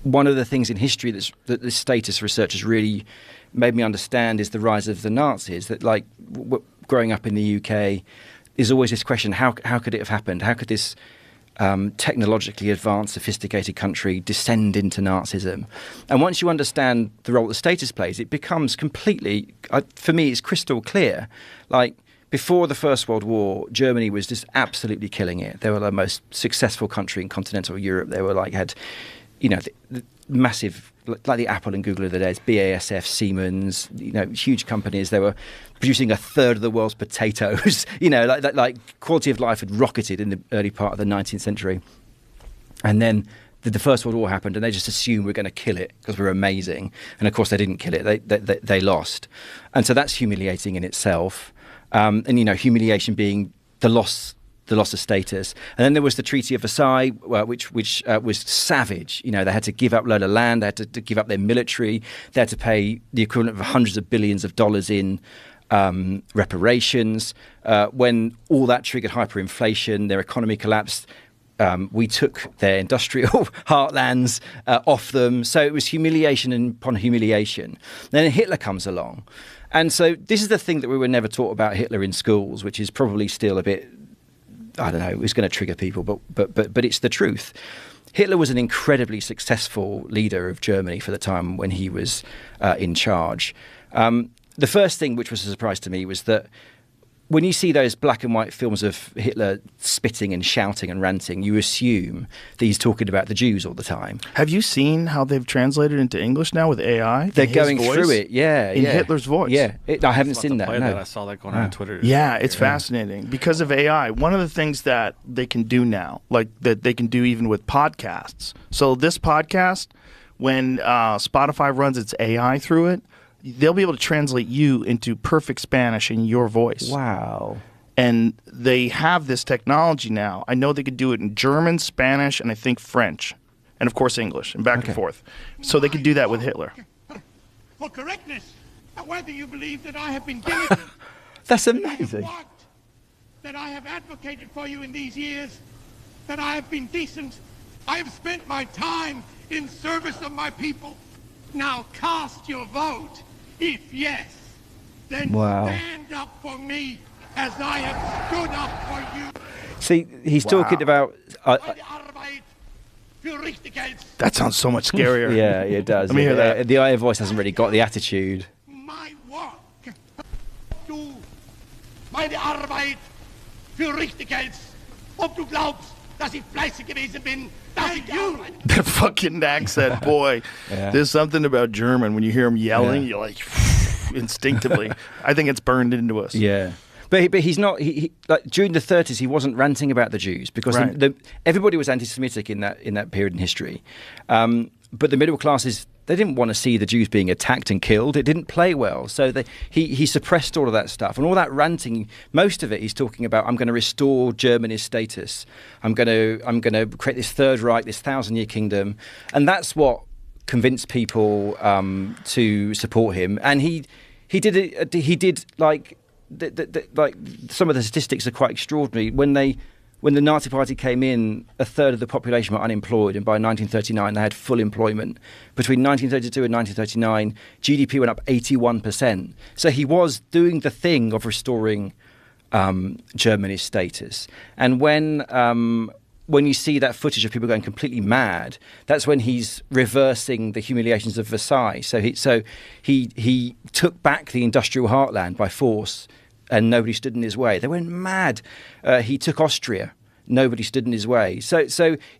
one of the things in history that the status researchers really made me understand is the rise of the Nazis. That, like, growing up in the UK, there's always this question: how could it have happened? How could this technologically advanced, sophisticated country descend into Nazism? And once you understand the role that status plays, it becomes completely, for me, it's crystal clear. Like, before the First World War, Germany was just absolutely killing it. They were the most successful country in continental Europe. They were like, had, you know, the massive, like the Apple and Google of the days, BASF, Siemens, you know, huge companies. They were producing a third of the world's potatoes. You know, like quality of life had rocketed in the early part of the 19th century. And then the First World War happened, and they just assumed we're going to kill it because we're amazing. And of course, they didn't kill it. They lost. And so that's humiliating in itself. And, you know, humiliation being the loss of status. And then there was the Treaty of Versailles, which was savage. You know, they had to give up a load of land, they had to give up their military, they had to pay the equivalent of hundreds of billions of dollars in reparations. When all that triggered hyperinflation, their economy collapsed. We took their industrial heartlands off them. So it was humiliation upon humiliation. Then Hitler comes along. And so this is the thing that we were never taught about Hitler in schools, which is probably still a bit, I don't know, it was going to trigger people, but it's the truth. Hitler was an incredibly successful leader of Germany for the time when he was in charge. The first thing which was a surprise to me was that when you see those black and white films of Hitler spitting and shouting and ranting, you assume that he's talking about the Jews all the time. Have you seen how they've translated into English now with AI? They're going through it, yeah. In Hitler's voice. Yeah, I haven't seen that. No. I saw that going on Twitter. Yeah, it's fascinating because of AI. One of the things that they can do now, like that they can do even with podcasts. So this podcast, when Spotify runs its AI through it, they'll be able to translate you into perfect Spanish in your voice. Wow. And they have this technology now. I know they could do it in German, Spanish, and I think French. And, of course, English, and back and forth. So they could do that with Hitler. For correctness, whether you believe that I have been diligent. That's amazing. That I have advocated for you in these years, that I have been decent. I have spent my time in service of my people. Now cast your vote. If yes, then stand up for me as I have stood up for you. See, he's talking about... that sounds so much scarier. Yeah, it does. Let me hear that. The AI voice hasn't really got the attitude. My work. Du, meine Arbeit für richtig hältst. Ob du glaubst, dass ich fleißig gewesen bin, dass ich gearbeitet. That fucking accent, boy. Yeah. There's something about German. When you hear him yelling, you're like, instinctively. I think it's burned into us. Yeah. But he's not, he like during the 30s, he wasn't ranting about the Jews because everybody was anti-Semitic in that period in history. But the middle classes, they didn't want to see the Jews being attacked and killed. It didn't play well. So he suppressed all of that stuff. And all that ranting, most of it, he's talking about, I'm going to restore Germany's status. I'm going to create this Third Reich, this 1,000-year kingdom. And that's what convinced people to support him. And he did like some of the statistics are quite extraordinary. When the Nazi Party came in, a third of the population were unemployed, and by 1939 they had full employment. Between 1932 and 1939, GDP went up 81%. So he was doing the thing of restoring Germany's status. And when you see that footage of people going completely mad, that's when he's reversing the humiliations of Versailles. So he took back the industrial heartland by force, and nobody stood in his way. They went mad. He took Austria. Nobody stood in his way. So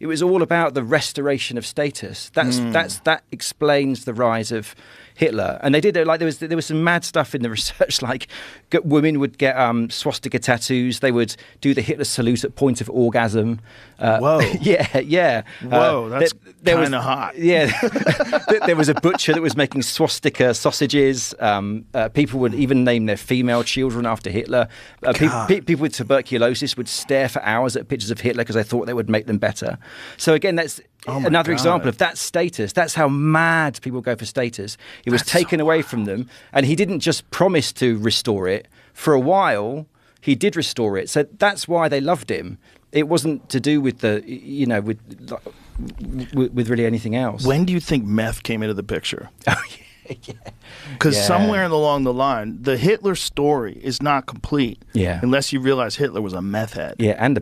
it was all about the restoration of status. That explains the rise of Hitler. And they did it, like there was some mad stuff in the research, like women would get swastika tattoos. They would do the Hitler salute at point of orgasm. Whoa. Yeah. Whoa, that's kind of hot. Yeah. There was a butcher that was making swastika sausages. People would even name their female children after Hitler. People with tuberculosis would stare for hours at pictures of Hitler because they thought they would make them better. So again, that's another example of that status. That's how mad people go for status. It was taken away from them, and he didn't just promise to restore it. For a while, he did restore it. So that's why they loved him. It wasn't to do with with really anything else. When do you think meth came into the picture? Oh, yeah. Because somewhere along the line, the Hitler story is not complete unless you realize Hitler was a meth head. Yeah, and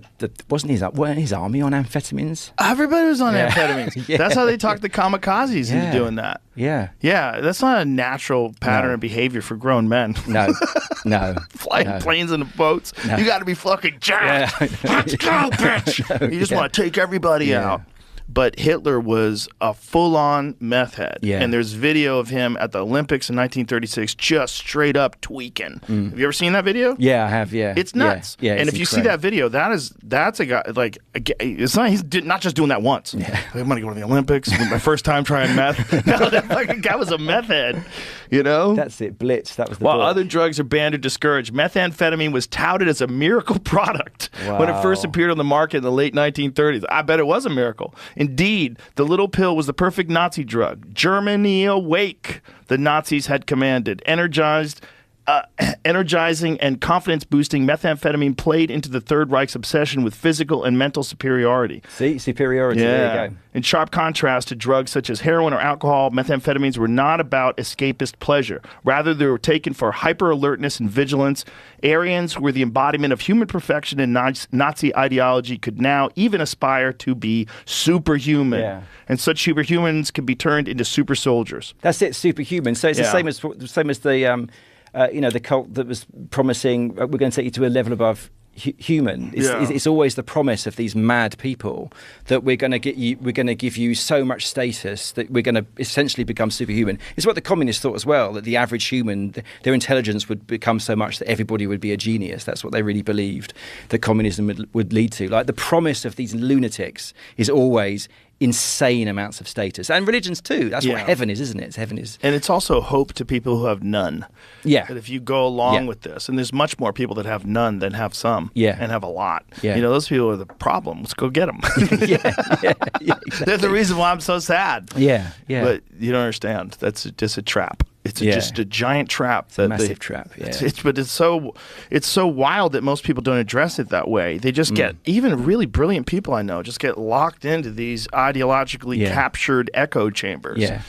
weren't his army on amphetamines? Everybody was on amphetamines. That's how they talked the kamikazes into doing that. Yeah. Yeah, that's not a natural pattern of behavior for grown men. No. Flying planes and boats. No. You got to be fucking jacked. Let's go, bitch. You just want to take everybody out. But Hitler was a full-on meth head. Yeah. And there's video of him at the Olympics in 1936 just straight up tweaking. Have you ever seen that video? Yeah, I have, yeah. It's nuts. Yeah, and if you see that video, that's a guy, like, it's not, he's not just doing that once. Yeah. I'm going to go to the Olympics. My first time trying meth. No, that fucking guy was a meth head, you know? That's it, Blitz. That was the While book. other drugs are banned or discouraged, methamphetamine was touted as a miracle product when it first appeared on the market in the late 1930s. I bet it was a miracle. Indeed, the little pill was the perfect Nazi drug. Germany awake, the Nazis had commanded. Energizing and confidence-boosting, methamphetamine played into the Third Reich's obsession with physical and mental superiority. See? Superiority, there you go. In sharp contrast to drugs such as heroin or alcohol, methamphetamines were not about escapist pleasure. Rather, they were taken for hyper-alertness and vigilance. Aryans were the embodiment of human perfection, and Nazi ideology could now even aspire to be superhuman. Yeah. And such superhumans can be turned into super soldiers. That's it, superhuman. So it's the same as the... the cult that was promising we're going to take you to a level above human. It's always the promise of these mad people that we're going to give you so much status that we're going to essentially become superhuman. It's what the communists thought as well, that the average human, their intelligence would become so much that everybody would be a genius. That's what they really believed that communism would lead to. Like the promise of these lunatics is always insane amounts of status, and religions too. That's what heaven is, isn't it? Heaven is, and it's also hope to people who have none. Yeah, that if you go along with this, and there's much more people that have none than have some. Yeah, and have a lot. Yeah, you know, those people are the problem. Let's go get them. Exactly. They're the reason why I'm so sad. Yeah. But you don't understand. That's just a trap. It's just a giant trap. It's a massive trap. Yeah. But it's so wild that most people don't address it that way. They just get, even really brilliant people I know, just get locked into these ideologically captured echo chambers. Yeah.